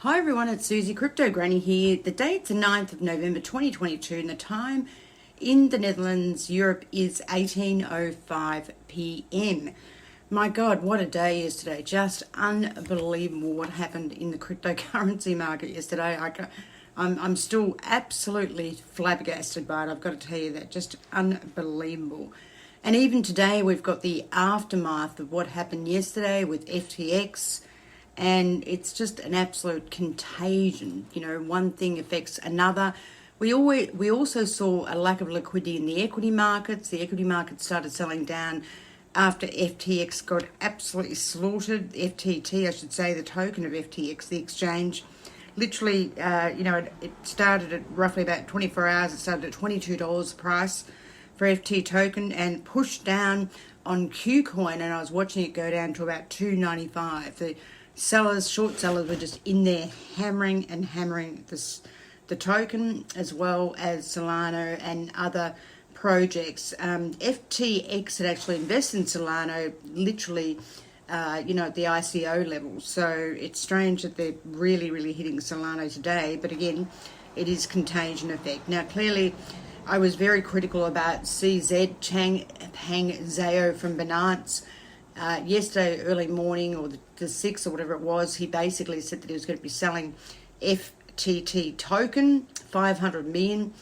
Hi everyone, it's Susie, CryptoGranny here. The date's the 9th of November 2022 and the time in the Netherlands, Europe is 18:05 p.m. My God, what a day yesterday. Just unbelievable what happened in the cryptocurrency market yesterday. I'm still absolutely flabbergasted by it, I've got to tell you that. Just unbelievable. And even today we've got the aftermath of what happened yesterday with FTX. And it's just an absolute contagion. You know, one thing affects another. We also saw a lack of liquidity in the equity markets. The equity markets started selling down after FTX got absolutely slaughtered. FTT, I should say, the token of FTX, the exchange. Literally, it started at roughly about 24 hours. It started at $22 price for FT token and pushed down on KuCoin, and I was watching it go down to about $2.95. Short sellers were just in there hammering the token, as well as Solana and other projects. FTX had actually invested in Solana literally, at the ICO level. So it's strange that they're really hitting Solana today. But again, it is contagion effect. Now, clearly, I was very critical about CZ Changpeng Zhao from Binance. Yesterday, early morning, or the 6th or whatever it was, he basically said that he was going to be selling FTT token, 500 million.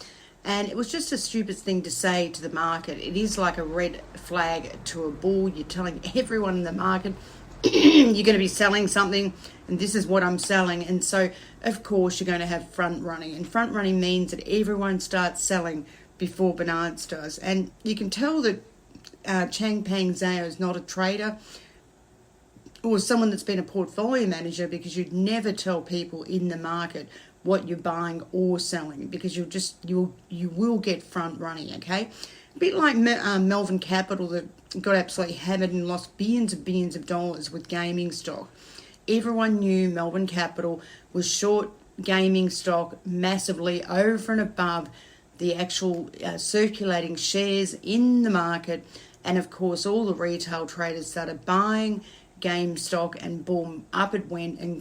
And it was just a stupid thing to say to the market. It is like a red flag to a bull. You're telling everyone in the market, you're going to be selling something, and this is what I'm selling. And so, of course, you're going to have front running. And front running means that everyone starts selling before Binance does. And you can tell that Changpeng Zhao is not a trader or someone that's been a portfolio manager, because you'd never tell people in the market what you're buying or selling, because you will get front running. Okay, a bit like Melvin Capital that got absolutely hammered and lost billions of dollars with gaming stock. Everyone knew Melvin Capital was short gaming stock massively over and above the actual circulating shares in the market. And of course, all the retail traders started buying GameStop, and boom, up it went. And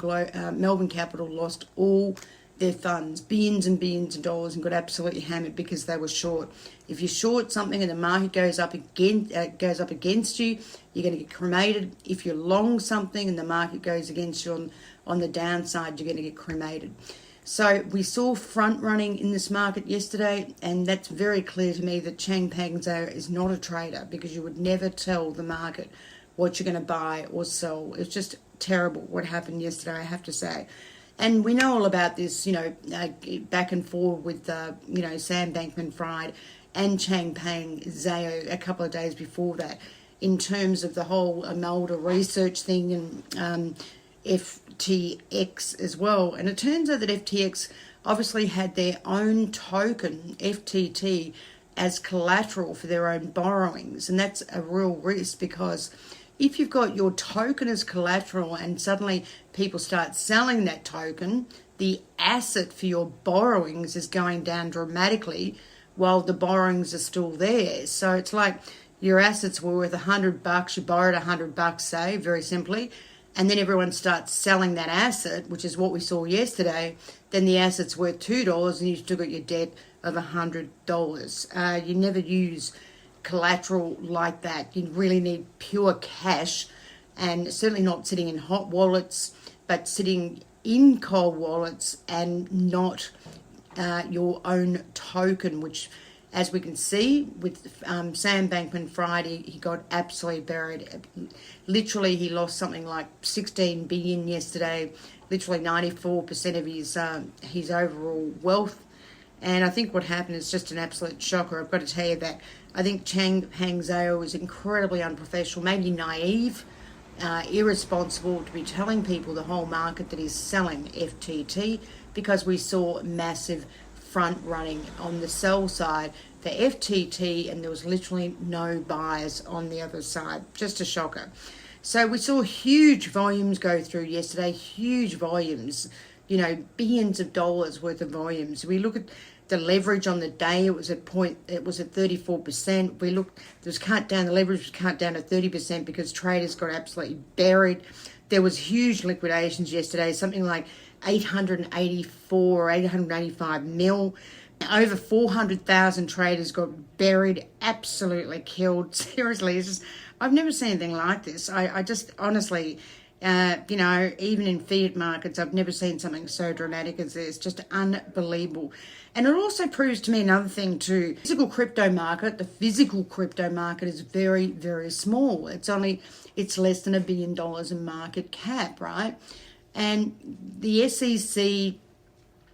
Melbourne Capital lost all their funds, billions and billions of dollars, and got absolutely hammered because they were short. If you short something and the market goes up against you, you're going to get cremated. If you long something and the market goes against you on the downside, you're going to get cremated. So we saw front running in this market yesterday, and that's very clear to me that Changpeng Zhao is not a trader, because you would never tell the market what you're going to buy or sell. It's just terrible what happened yesterday, I have to say. And we know all about this, back and forth with, Sam Bankman-Fried and Changpeng Zhao a couple of days before that, in terms of the whole Amelda research thing and FTX as well. And it turns out that FTX obviously had their own token, FTT, as collateral for their own borrowings. And that's a real risk, because if you've got your token as collateral and suddenly people start selling that token, the asset for your borrowings is going down dramatically while the borrowings are still there. So it's like your assets were worth $100, you borrowed $100, say, very simply, and then everyone starts selling that asset, which is what we saw yesterday. Then the asset's worth $2 and you've still got your debt of $100. You never use collateral like that. You really need pure cash, and certainly not sitting in hot wallets, but sitting in cold wallets, and not your own token, which, as we can see with Sam Bankman-Fried, he got absolutely buried. Literally, he lost something like 16 billion yesterday, literally 94% of his overall wealth. And I think what happened is just an absolute shocker. I've got to tell you that I think Changpeng Zhao was incredibly unprofessional, maybe naive, irresponsible to be telling people, the whole market, that he's selling FTT, because we saw massive front running on the sell side for FTT, and there was literally no buyers on the other side. Just a shocker. So we saw huge volumes go through yesterday, huge volumes, billions of dollars worth of volumes. We look at the leverage on the day, it was at 34%. We looked, there was cut down, the leverage was cut down to 30% because traders got absolutely buried. There was huge liquidations yesterday, something like 884 or 885 mil. Over 400,000 traders got buried, absolutely killed. Seriously, it's just, I've never seen anything like this. I just honestly, even in fiat markets, I've never seen something so dramatic as this. Just unbelievable. And it also proves to me another thing too. The physical crypto market is very, very small. It's less than $1 billion in market cap, right? And the SEC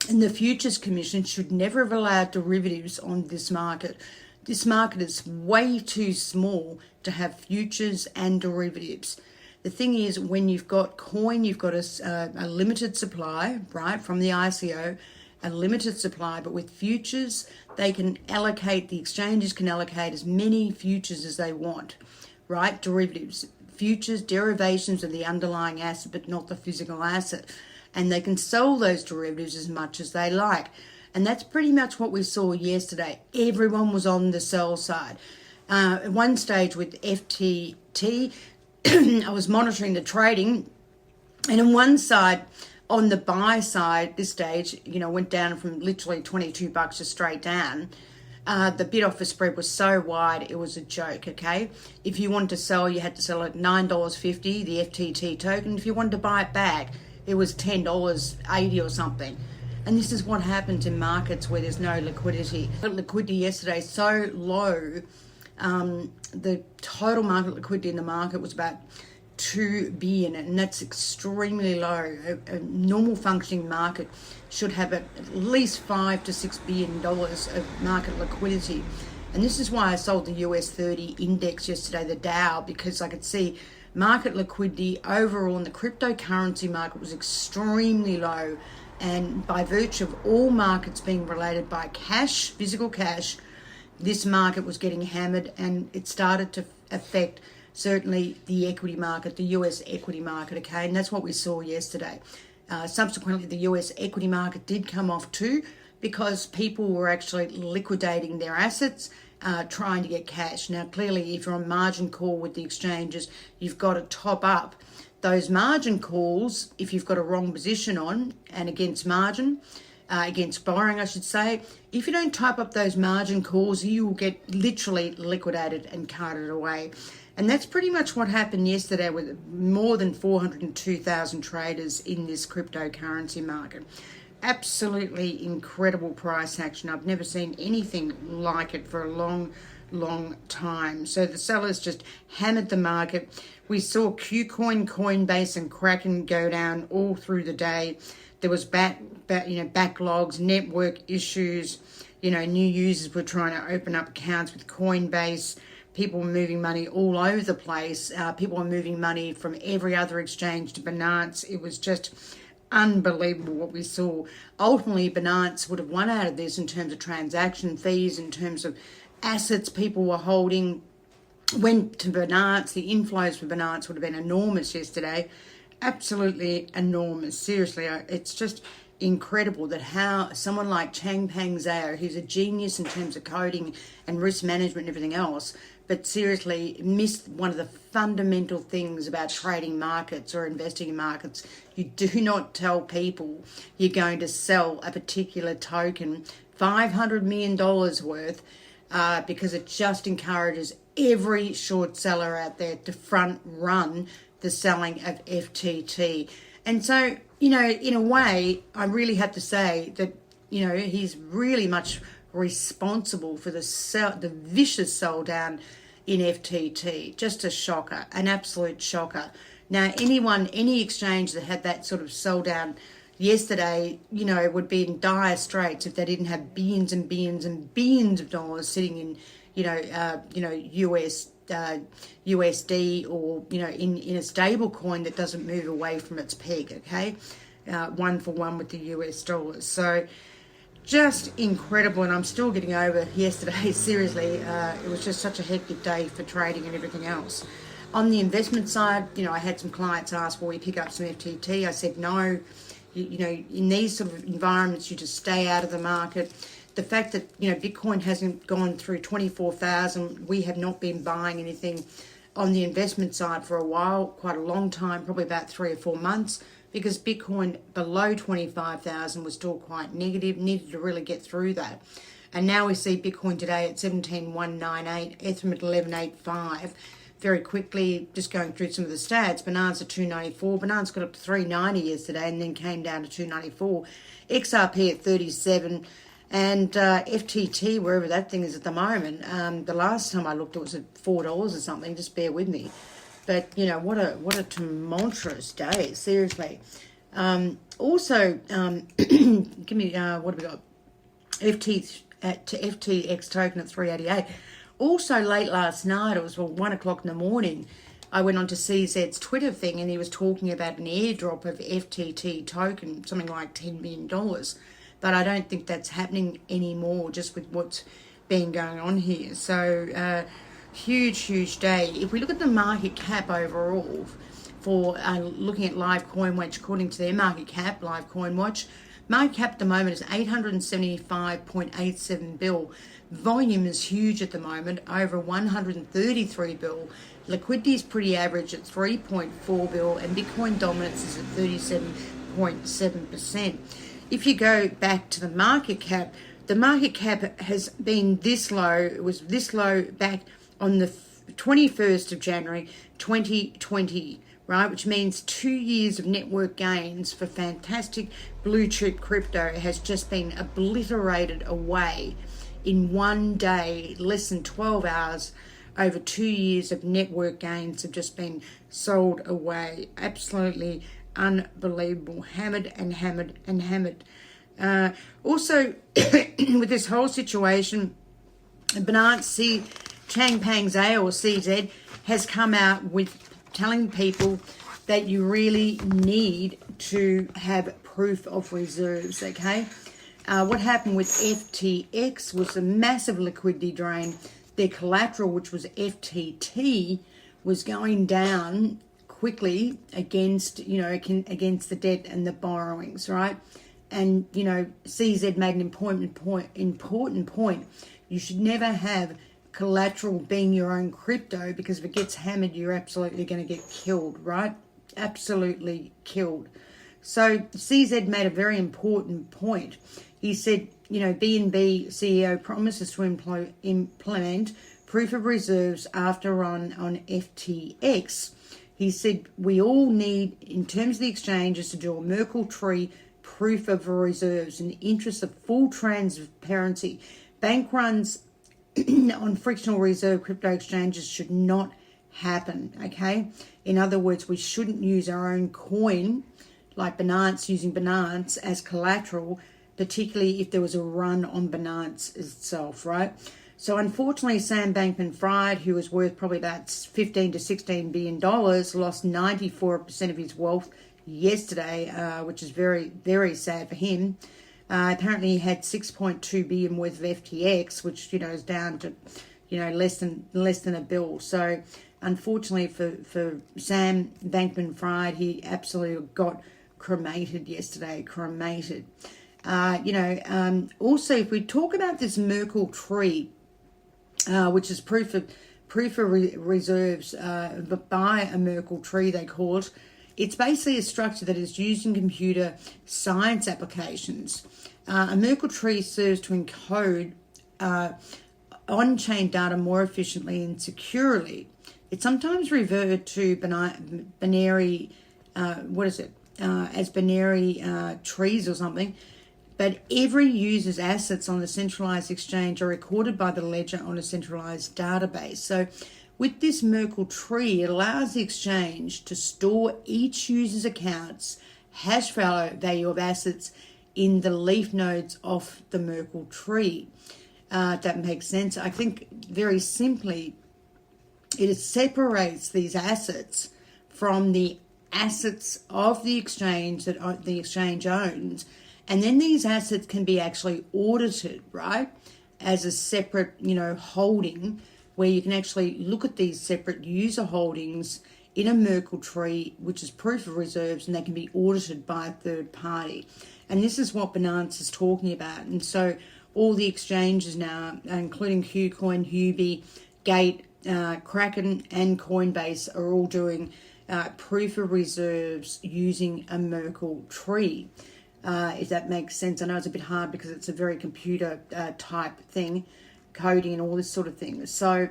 and the Futures Commission should never have allowed derivatives on this market. This market is way too small to have futures and derivatives. The thing is, when you've got coin, you've got a limited supply, right, from the ICO, a limited supply. But with futures, the exchanges can allocate as many futures as they want, right? Derivatives, futures, derivations of the underlying asset, but not the physical asset. And they can sell those derivatives as much as they like. And that's pretty much what we saw yesterday. Everyone was on the sell side. At one stage with FTT, I was monitoring the trading, and on one side, on the buy side, this stage, went down from literally $22 just straight down. The bid offer spread was so wide, it was a joke, okay? If you wanted to sell, you had to sell at $9.50, the FTT token. If you wanted to buy it back, it was $10.80 or something. And this is what happens in markets where there's no liquidity. Liquidity yesterday so low, the total market liquidity in the market was about 2 billion, and that's extremely low. A normal functioning market should have at least $5 to $6 billion of market liquidity. And this is why I sold the US 30 index yesterday, the Dow, because I could see market liquidity overall in the cryptocurrency market was extremely low. And by virtue of all markets being related by cash, physical cash, this market was getting hammered, and it started to affect certainly the equity market, the US equity market, okay? And that's what we saw yesterday. Subsequently, the US equity market did come off too, because people were actually liquidating their assets, trying to get cash. Now, clearly, if you're on margin call with the exchanges, you've got to top up those margin calls if you've got a wrong position on and against margin, against borrowing, I should say. If you don't type up those margin calls, you will get literally liquidated and carted away. And that's pretty much what happened yesterday with more than 402,000 traders in this cryptocurrency market. Absolutely incredible price action. I've never seen anything like it for a long time. So the sellers just hammered the market. We saw Qcoin, Coinbase, and Kraken go down all through the day. There was backlogs, network issues. New users were trying to open up accounts with Coinbase. People were moving money all over the place. People were moving money from every other exchange to Binance. It was just unbelievable what we saw. Ultimately, Binance would have won out of this in terms of transaction fees, in terms of assets people were holding. Went to Binance. The inflows for Binance would have been enormous yesterday. Absolutely enormous. Seriously, it's just incredible that how someone like Changpeng Zhao, who's a genius in terms of coding and risk management and everything else, but seriously missed one of the fundamental things about trading markets or investing in markets. You do not tell people you're going to sell a particular token $500 million worth, because it just encourages every short seller out there to front run the selling of FTT. And so, in a way, I really have to say that, he's really much responsible for the vicious sell down in FTT. Just a shocker, an absolute shocker. Now, any exchange that had that sort of sell down yesterday, would be in dire straits if they didn't have billions and billions and billions of dollars sitting in, USD or, in a stable coin that doesn't move away from its peg, okay? 1 for 1 with the US dollars. So just incredible, and I'm still getting over yesterday. Seriously, it was just such a hectic day for trading and everything else. On the investment side, I had some clients ask, will we pick up some FTT? I said no. In these sort of environments, you just stay out of the market. The fact that, Bitcoin hasn't gone through 24,000, we have not been buying anything on the investment side for a while, quite a long time, probably about 3 or 4 months. because Bitcoin below 25,000 was still quite negative, needed to really get through that. And now we see Bitcoin today at 17,198, Ethereum at 1185. Very quickly, just going through some of the stats, Binance at 294, Binance got up to 390 yesterday and then came down to 294, XRP at 37, and FTT, wherever that thing is at the moment, the last time I looked it was at $4 or something, just bear with me. But, you know, what a tumultuous day, seriously. Also, give me, what have we got? FTX token at 388. Also, late last night, it was 1 o'clock in the morning, I went on to CZ's Twitter thing and he was talking about an airdrop of FTT token, something like $10 million. But I don't think that's happening anymore, just with what's been going on here. So, huge day. If we look at the market cap overall for looking at Live CoinWatch, according to their market cap, Live CoinWatch, market cap at the moment is 875.87 bill. Volume is huge at the moment, over 133 bill. Liquidity is pretty average at 3.4 bill, and Bitcoin dominance is at 37.7%. If you go back to the market cap has been this low. It was this low back on the 21st of January 2020. Right, which means 2 years of network gains for fantastic blue chip crypto has just been obliterated away in one day, less than 12 hours. Over 2 years of network gains have just been sold away. Absolutely unbelievable. Hammered and hammered and hammered. Also, with this whole situation, Binance Changpeng Zhao or CZ has come out with telling people that you really need to have proof of reserves, okay? What happened with FTX was a massive liquidity drain. Their collateral, which was FTT, was going down quickly against the debt and the borrowings, right? And, you know, CZ made an important point. You should never have collateral being your own crypto, because if it gets hammered, you're absolutely going to get killed, right? Absolutely killed. So CZ made a very important point. He said, you know, BNB CEO promises to implement proof of reserves after run on FTX. He said, we all need, in terms of the exchanges, to do a Merkle tree proof of reserves in the interest of full transparency. Bank runs on frictional reserve crypto exchanges should not happen, okay? In other words, we shouldn't use our own coin, like Binance, using Binance as collateral, particularly if there was a run on Binance itself, right? So unfortunately, Sam Bankman-Fried, who was worth probably about 15 to $16 billion, lost 94% of his wealth yesterday, which is very, very sad for him. Apparently he had 6.2 billion worth of FTX, which, you know, is down to, you know, less than a bill. So unfortunately for Sam Bankman-Fried, he absolutely got cremated yesterday, also, if we talk about this Merkle tree, which is proof of reserves by a Merkle tree, they call it. It's basically a structure that is used in computer science applications. A Merkle tree serves to encode on-chain data more efficiently and securely. It's sometimes referred to binary, as binary trees or something. But every user's assets on a centralized exchange are recorded by the ledger on a centralized database. So with this Merkle tree, it allows the exchange to store each user's account's hash value of assets in the leaf nodes of the Merkle tree. That makes sense. I think very simply, it separates these assets from the assets of the exchange that the exchange owns. And then these assets can be actually audited, right, as a separate, holding, where you can actually look at these separate user holdings in a Merkle tree, which is proof of reserves, and they can be audited by a third party. And this is what Binance is talking about. And so all the exchanges now, including KuCoin, Huobi, Gate, Kraken, and Coinbase, are all doing proof of reserves using a Merkle tree. If that makes sense. I know it's a bit hard because it's a very computer type thing, coding and all this sort of thing. So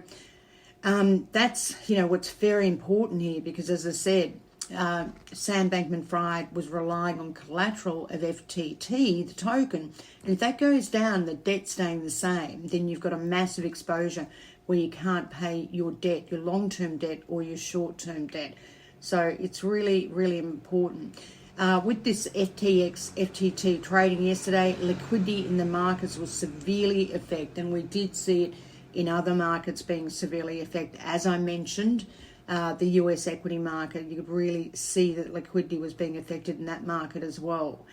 that's, what's very important here, because as I said, Sam Bankman-Fried was relying on collateral of FTT, the token, and if that goes down, the debt staying the same, then you've got a massive exposure where you can't pay your debt, your long-term debt or your short-term debt. So it's really, really important. With this FTT trading yesterday, liquidity in the markets was severely affected, and we did see it in other markets being severely affected. As I mentioned, the US equity market, you could really see that liquidity was being affected in that market as well.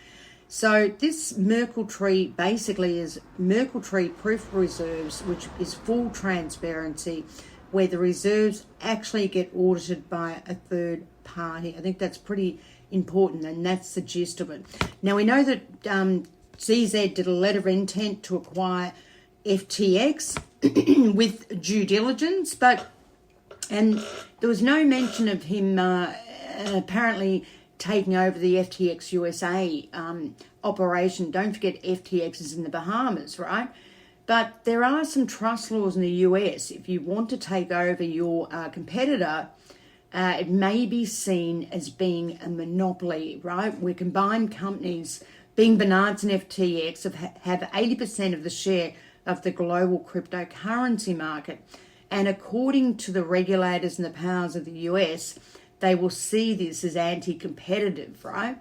So this Merkle tree basically is Merkle tree proof of reserves, which is full transparency, where the reserves actually get audited by a third party. I think that's pretty important, and that's the gist of it. Now we know that CZ did a letter of intent to acquire FTX with due diligence, and there was no mention of him apparently taking over the FTX USA operation. Don't forget FTX is in the Bahamas, right? But there are some trust laws in the US. If you want to take over your competitor, it may be seen as being a monopoly, right? Where combined companies, being Binance and FTX, have 80% of the share of the global cryptocurrency market. And according to the regulators and the powers of the US, they will see this as anti-competitive, right?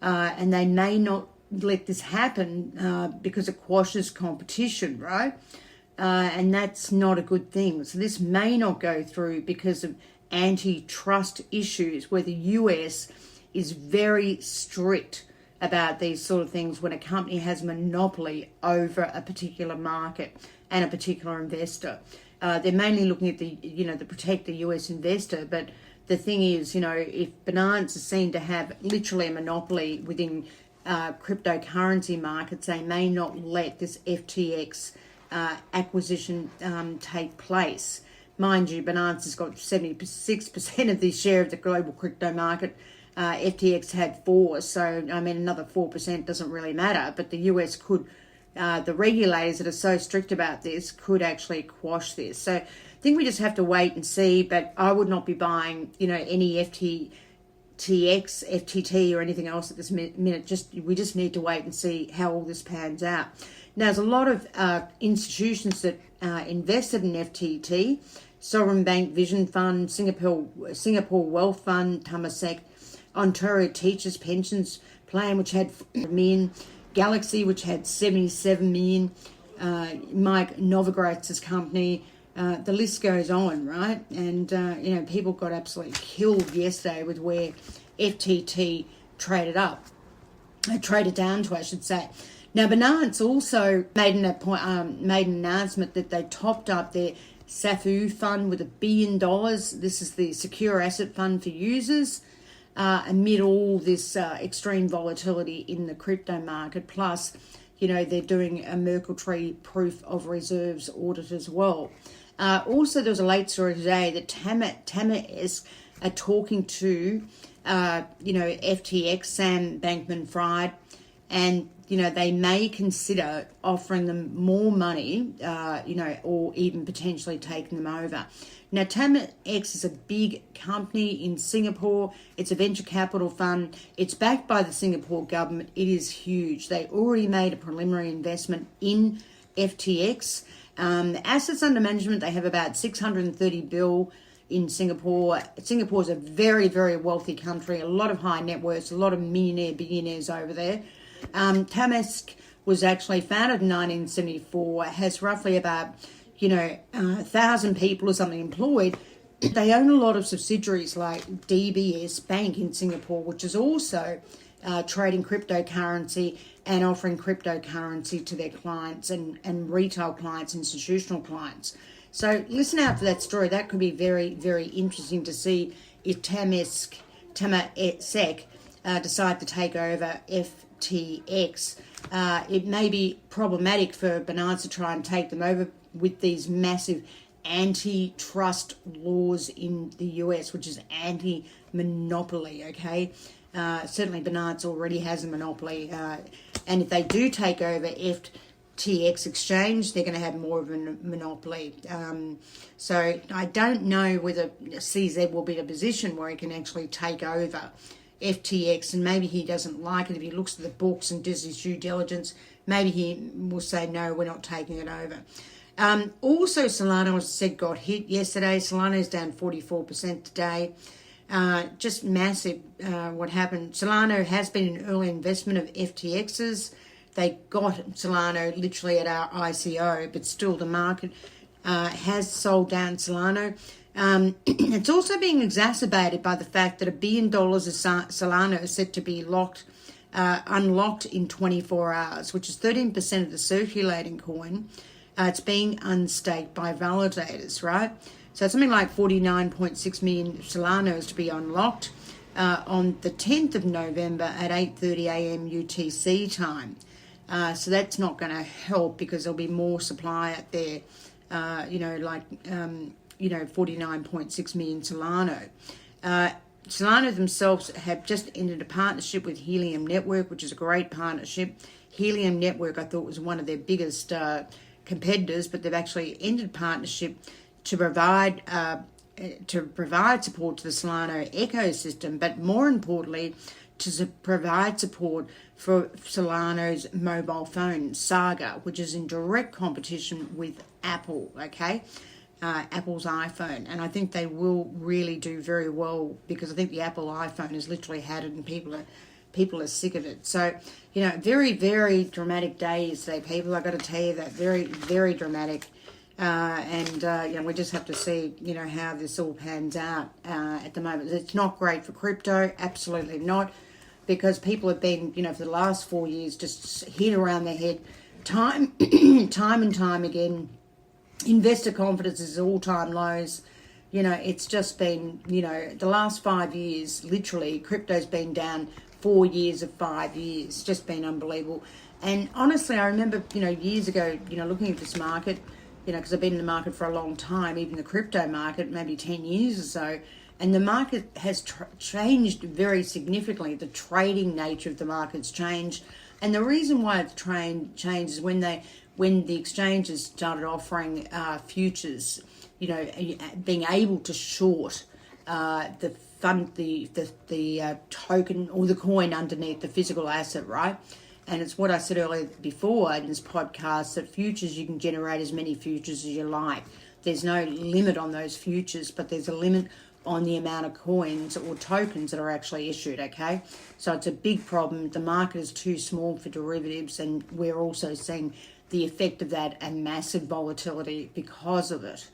And they may not let this happen because it quashes competition, right? And that's not a good thing. So this may not go through because of antitrust issues, where the US is very strict about these sort of things when a company has monopoly over a particular market and a particular investor. They're mainly looking at to protect the US investor, but the thing is, if Binance is seen to have literally a monopoly within cryptocurrency markets, they may not let this FTX acquisition take place. Mind you, Binance has got 76% of the share of the global crypto market. FTX had 4%, so another 4% doesn't really matter. But the US could, the regulators that are so strict about this could actually quash this. So I think we just have to wait and see. But I would not be buying, any FTX, FTT, or anything else at this minute. We just need to wait and see how all this pans out. Now, there's a lot of institutions that invested in FTT. Sovereign Bank Vision Fund, Singapore Wealth Fund, Tamasek, Ontario Teachers Pensions Plan, which had 4 million, Galaxy, which had 77 million, Mike Novogratz's company, the list goes on, right? And, people got absolutely killed yesterday with where FTT traded down to, I should say. Now, Binance also made an announcement that they topped up their SAFU fund with $1 billion. This is the secure asset fund for users amid all this extreme volatility in the crypto market. Plus, they're doing a Merkle tree proof of reserves audit as well. Also, there was a late story today that Tamasek are talking to, FTX, Sam Bankman-Fried, and they may consider offering them more money, or even potentially taking them over. Now, Tamasek is a big company in Singapore. It's a venture capital fund. It's backed by the Singapore government. It is huge. They already made a preliminary investment in FTX. Assets under management, they have about 630 billion in Singapore. Singapore is a very, very wealthy country. A lot of high net worths, a lot of billionaires over there. Tamasek was actually founded in 1974, has roughly about 1,000 people or something employed. They own a lot of subsidiaries like DBS Bank in Singapore, which is also trading cryptocurrency and offering cryptocurrency to their clients and retail clients, institutional clients. So listen out for that story. That could be very, very interesting to see if Tamasek decide to take over FTX. It may be problematic for Binance to try and take them over with these massive antitrust laws in the US, which is anti-monopoly, okay? Certainly Bernard's already has a monopoly. And if they do take over FTX exchange, they're going to have more of a monopoly. So I don't know whether CZ will be in a position where he can actually take over FTX, and maybe he doesn't like it. If he looks at the books and does his due diligence, maybe he will say, no, we're not taking it over. Also, Solana, as I said, got hit yesterday. Solana is down 44% today. Just massive what happened. Solana has been an early investment of FTX's. They got Solana literally at our ICO, but still the market has sold down Solana. It's also being exacerbated by the fact that $1 billion of Solana is set to be unlocked in 24 hours, which is 13% of the circulating coin. It's being unstaked by validators, right? So something like 49.6 million Solana is to be unlocked on the 10th of November at 8:30 a.m. UTC time. So that's not going to help because there'll be more supply out there, 49.6 million Solana. Solana themselves have just entered a partnership with Helium Network, which is a great partnership. Helium Network, I thought, was one of their biggest competitors, but they've actually ended partnership to provide support to the Solana ecosystem, but more importantly, to provide support for Solana's mobile phone, Saga, which is in direct competition with Apple, okay? Apple's iPhone. And I think they will really do very well because I think the Apple iPhone has literally had it and people are sick of it. So, very, very dramatic day yesterday, people. I've got to tell you that. Very, very dramatic. We just have to see, how this all pans out at the moment. It's not great for crypto, absolutely not, because people have been, for the last 4 years, just hit around their head time and time again. Investor confidence is all-time lows. It's just been, the last 5 years, literally, crypto's been down 4 years of 5 years. It's just been unbelievable. And honestly, I remember, years ago, looking at this market, because I've been in the market for a long time, even the crypto market, maybe 10 years or so, and the market has changed very significantly. The trading nature of the market's changed. And the reason why it's changed is when the exchanges started offering futures, being able to short the token or the coin underneath the physical asset, right? And it's what I said earlier before in this podcast, that futures, you can generate as many futures as you like. There's no limit on those futures, but there's a limit on the amount of coins or tokens that are actually issued, okay? So it's a big problem. The market is too small for derivatives, and we're also seeing the effect of that and massive volatility because of it.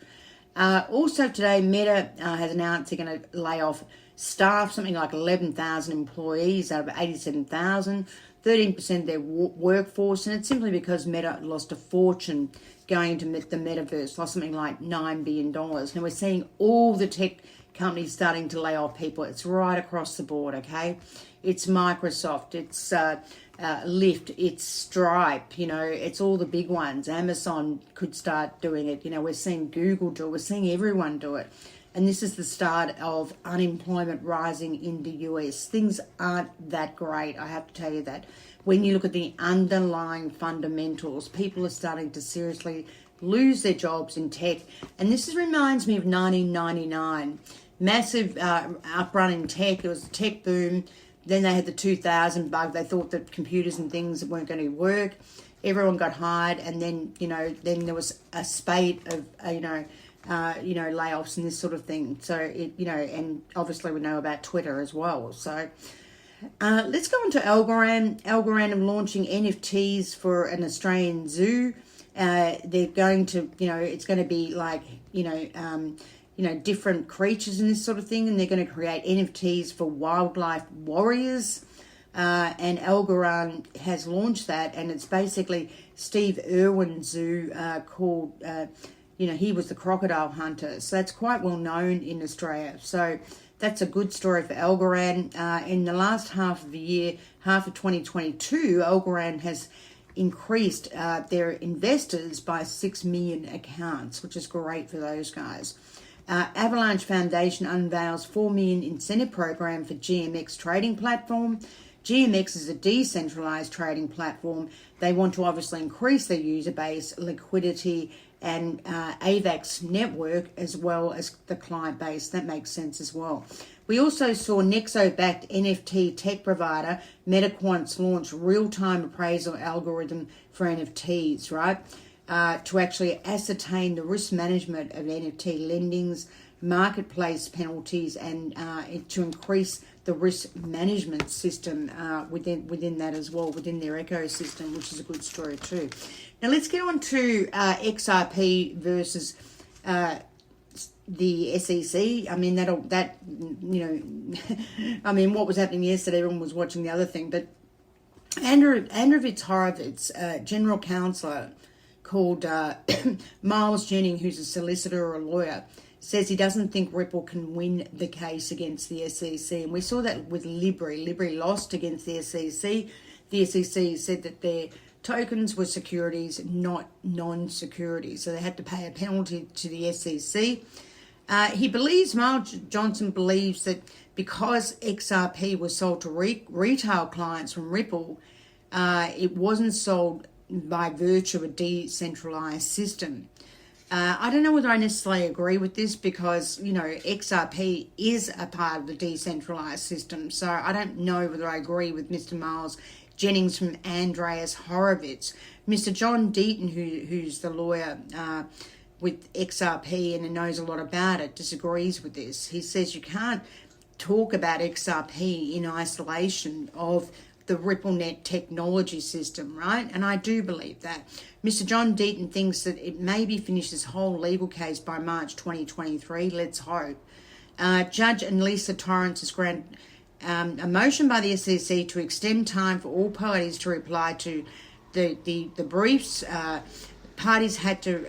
Also today, Meta has announced they're going to lay off staff, something like 11,000 employees out of 87,000, 13% of their workforce, and it's simply because Meta lost a fortune going into the metaverse, lost something like $9 billion. Now we're seeing all the tech companies starting to lay off people. It's right across the board, okay? It's Microsoft, it's Lyft, it's Stripe, it's all the big ones. Amazon could start doing it. We're seeing Google do it. We're seeing everyone do it. And this is the start of unemployment rising in the US. Things aren't that great, I have to tell you that. When you look at the underlying fundamentals, people are starting to seriously lose their jobs in tech. And this reminds me of 1999. Massive uprun in tech. It was a tech boom. Then they had the 2000 bug. They thought that computers and things weren't going to work. Everyone got hired, and then then there was a spate of layoffs and this sort of thing. So and obviously we know about Twitter as well. So let's go on to Algorand. Algorand are launching NFTs for an Australian zoo. They're going to, it's going to be like, different creatures and this sort of thing, and they're going to create NFTs for wildlife warriors. And Algorand has launched that, and it's basically Steve Irwin's zoo called, he was the crocodile hunter. So that's quite well known in Australia. So that's a good story for Algorand. In the last half of the year, half of 2022, Algorand has increased their investors by 6 million accounts, which is great for those guys. Avalanche Foundation unveils 4 million incentive program for GMX trading platform. GMX is a decentralized trading platform. They want to obviously increase their user base, liquidity, and AVAX network, as well as the client base. That makes sense as well. We also saw Nexo-backed NFT tech provider MetaQuants launch real-time appraisal algorithm for NFTs, right? To actually ascertain the risk management of NFT lendings, marketplace penalties, and to increase the risk management system within that as well, within their ecosystem, which is a good story too. Now let's get on to XRP versus the SEC. I mean, I mean, what was happening yesterday, everyone was watching the other thing, but Andrew Horovitz, general counsel called Miles Jennings, who's a solicitor or a lawyer, says he doesn't think Ripple can win the case against the SEC. And we saw that with Libri. Libri lost against the SEC. The SEC said that their tokens were securities, not non-securities. So they had to pay a penalty to the SEC. Miles Johnson believes that because XRP was sold to retail clients from Ripple, it wasn't sold by virtue of a decentralized system. I don't know whether I necessarily agree with this because, XRP is a part of the decentralized system. So I don't know whether I agree with Mr. Miles Jennings from Andreas Horovitz. Mr. John Deaton, who's the lawyer with XRP and knows a lot about it, disagrees with this. He says you can't talk about XRP in isolation of the RippleNet technology system, right? And I do believe that. Mr. John Deaton thinks that it maybe finish this whole legal case by March 2023. Let's hope. Judge Anelisa Torrance has granted a motion by the SEC to extend time for all parties to reply to the briefs. Parties had to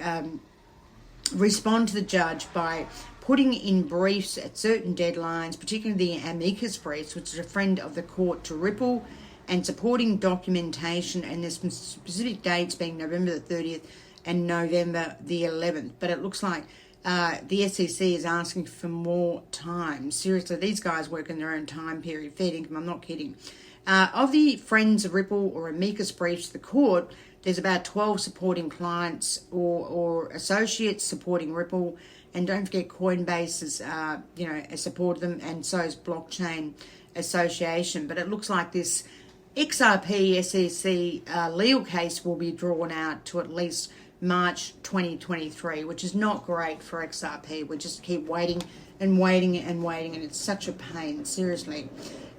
respond to the judge by putting in briefs at certain deadlines, particularly the amicus briefs, which is a friend of the court to Ripple, and supporting documentation, and there's some specific dates being November the 30th and November the 11th. But it looks like the SEC is asking for more time. Seriously, these guys work in their own time period. Fair income, I'm not kidding. Of the Friends of Ripple or amicus briefs to the court, there's about 12 supporting clients or associates supporting Ripple. And don't forget Coinbase has supported them, and so is Blockchain Association. But it looks like this XRP SEC legal case will be drawn out to at least March 2023, which is not great for XRP. We just keep waiting and waiting and waiting, and it's such a pain, seriously.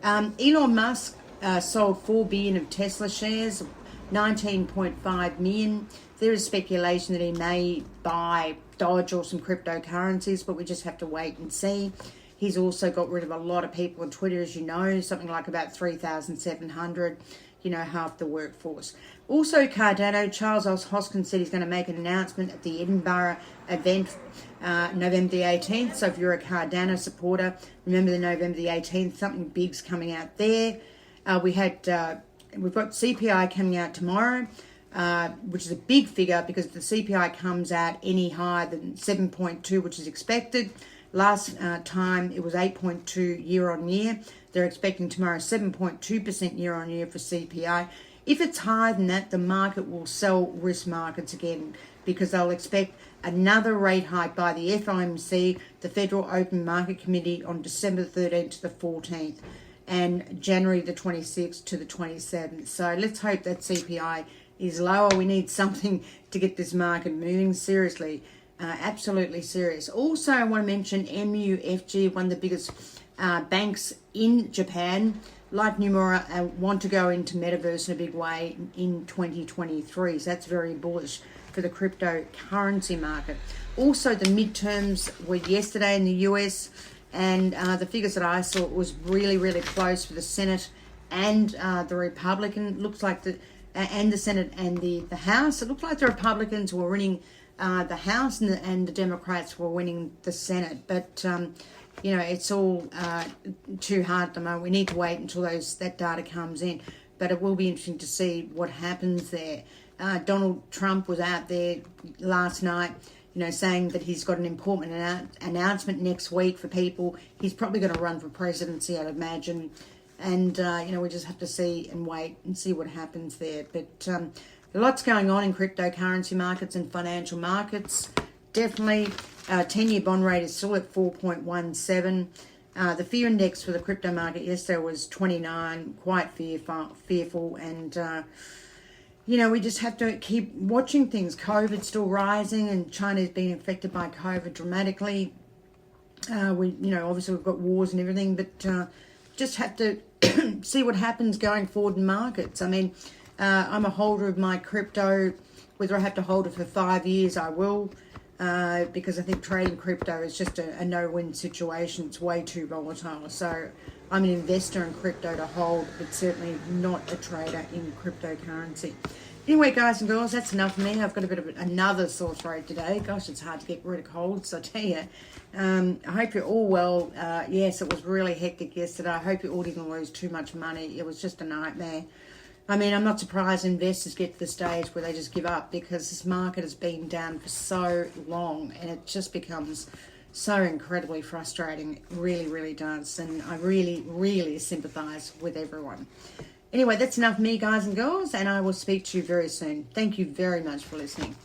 Elon Musk sold 4 billion of Tesla shares, 19.5 million. There is speculation that he may buy Dodge or some cryptocurrencies, but we just have to wait and see. He's also got rid of a lot of people on Twitter, as you know, something like about 3,700, half the workforce. Also, Cardano, Charles Hoskin said he's going to make an announcement at the Edinburgh event November the 18th. So if you're a Cardano supporter, remember the November the 18th, something big's coming out there. We've got CPI coming out tomorrow, which is a big figure because the CPI comes out any higher than 7.2, which is expected. Last time it was 8.2 year on year. They're expecting tomorrow 7.2% year on year for CPI. If it's higher than that, the market will sell risk markets again because they'll expect another rate hike by the FOMC, the Federal Open Market Committee, on December 13th to the 14th and January the 26th to the 27th. So let's hope that CPI is lower. We need something to get this market moving seriously. Absolutely serious. Also, I want to mention MUFG, one of the biggest banks in Japan, like Nomura, want to go into metaverse in a big way in 2023. So that's very bullish for the cryptocurrency market. Also, the midterms were yesterday in the US, and the figures that I saw was really, really close for the Senate and the Republican. Looks like and the Senate and the House. It looked like the Republicans were winning the House and the Democrats were winning the Senate. But, it's all too hard at the moment. We need to wait until that data comes in. but it will be interesting to see what happens there. Donald Trump was out there last night, saying that he's got an important announcement next week for people. He's probably going to run for presidency, I'd imagine. And, we just have to see and wait and see what happens there. But lots going on in cryptocurrency markets and financial markets. Definitely, 10-year bond rate is still at 4.17. The fear index for the crypto market yesterday was 29, quite fearful. And, we just have to keep watching things. COVID's still rising, and China's being affected by COVID dramatically. Obviously we've got wars and everything, but just have to see what happens going forward in markets. I mean, I'm a holder of my crypto. Whether I have to hold it for 5 years, I will, because I think trading crypto is just a no-win situation. It's way too volatile. So I'm an investor in crypto to hold, but certainly not a trader in cryptocurrency. Anyway, guys and girls, that's enough for me. I've got a bit of another sore throat today. Gosh, it's hard to get rid of colds, I tell you. I hope you're all well. Yes, it was really hectic yesterday. I hope you all didn't lose too much money. It was just a nightmare. I mean, I'm not surprised investors get to the stage where they just give up, because this market has been down for so long, and it just becomes so incredibly frustrating. It really, really does. And I really, really sympathise with everyone. Anyway, that's enough of me, guys and girls, and I will speak to you very soon. Thank you very much for listening.